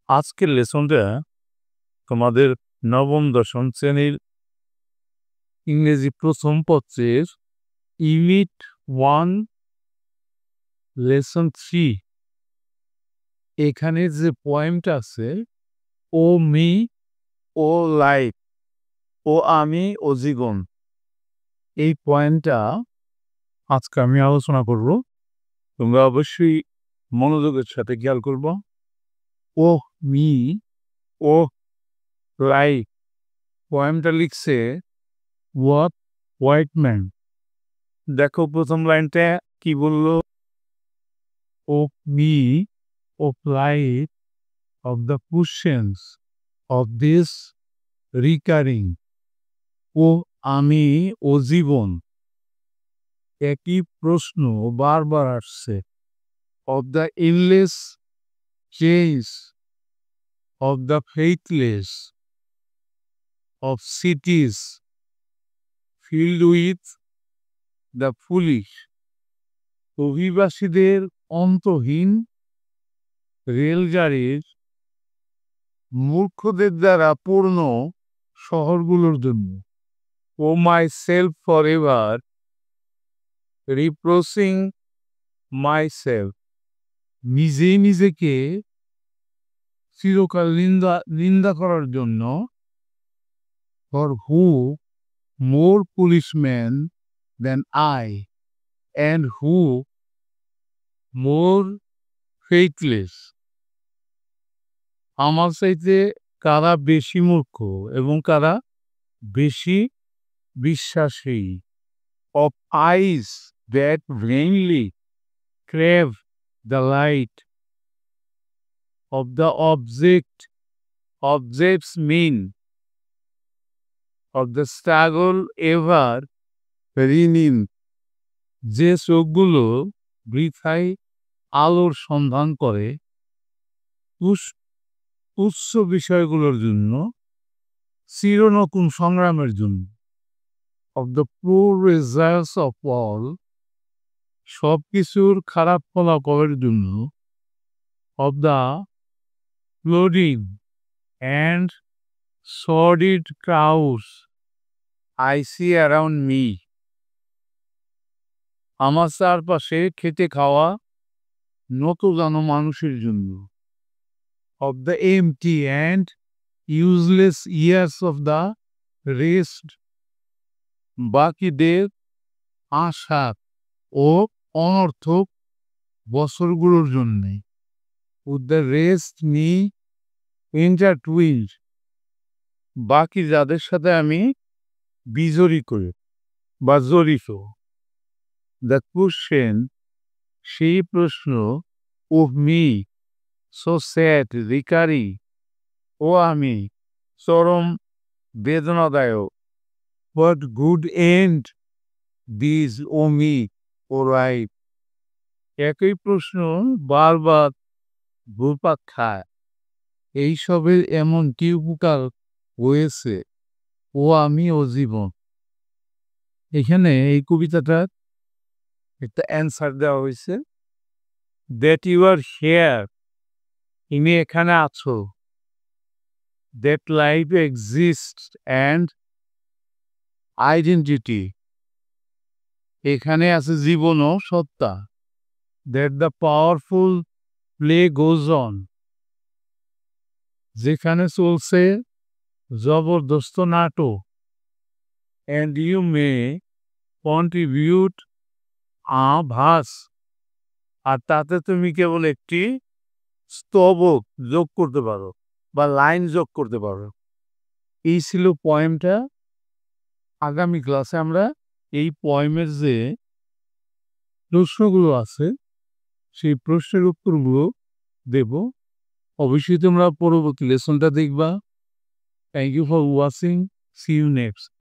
আজকের লেসনটা তোমাদের নবম দশম শ্রেণীর ইংরেজি প্রথম পত্রের ইউনিট 1 লেসন 3 এখানে যে পয়েমটা আছে ও মি ও লাইফ ও আমি ও জীবন, এই পয়েন্টটা আজকে আমি আলোচনা করব। তোমরা অবশ্যই মনোযোগের সাথে খেয়াল করব। ও মি ও লাইফ পয়েমটা লিখছে হোয়াট হোয়াইট ম্যান। দেখো প্রথম লাইনটা কি বললো, of me, of light, of the questions of this recurring, ও আমি ও জীবন, একই প্রশ্ন বারবার আসছে। of the endless change, of the faithless, of cities filled with the foolish, অভিবাসীদের অন্তহীন রেলগাড়ির মূর্খদের দ্বারা পূর্ণ শহরগুলোর জন্য। O myself forever reproaching myself, নিজেই নিজেকে চিরকাল নিন্দা করার জন্য। For who more foolish than I and who more faithless, আমার চাইতে কারা বেশি মূর্খ এবং কারা বেশি বিশ্বাসী। of eyes that vainly crave the light, of the objects mean, of the struggle ever renewing, যে চোখগুলো বৃথায় আলোর সন্ধান করে উচ্চ বিষয়গুলোর জন্য, চিরনতুন সংগ্রামের জন্য। of the poor results of all, সব কিছুর খারাপ ফলাফলের জন্য। of the flooding and sordid crowds I see around me, আমার চারপাশে খেটে খাওয়া নতজানো মানুষের জন্য। of the empty and useless years of the rest, বাকিদের আশা ও অনর্থক বছরগুলোর জন্যে। with the rest me intertwined, বাকি যাদের সাথে আমি বিজড়ি করি বা জড়িত। দ্য কোশ্চেন, সেই প্রশ্ন, of me so sad recurring, ও আমি চরম বেদনাদায়ক। what good end these O me O life, একই প্রশ্ন বারবার ঘুরপাক খায়, এইসবের এমন কি উপকার হয়েছে ও আমি ও জীবন। এখানে এই কবিতাটার একটা অ্যান্সার দেওয়া হয়েছে, দ্যাট ইউ আর হেয়ার, তুমি এখানে আছো। That life exist and identity, এখানে আছে জীবন ও সত্তা। That the powerful play goes on, যেখানে চলছে জবরদস্ত নাটক। অ্যান্ড ইউ মে কন্ট্রিবিউট ভাস, আর তাতে তুমি কেবল একটি স্তবক যোগ করতে পারো বা লাইন যোগ করতে পারো। এই ছিল পয়েমটা। আগামী ক্লাসে আমরা এই পয়েমের যে প্রশ্নগুলো আছে সেই প্রশ্নের উত্তরগুলো দেব। অবশ্যই তোমরা পরবর্তী লেসনটা দেখবা। Thank you for watching, see you next.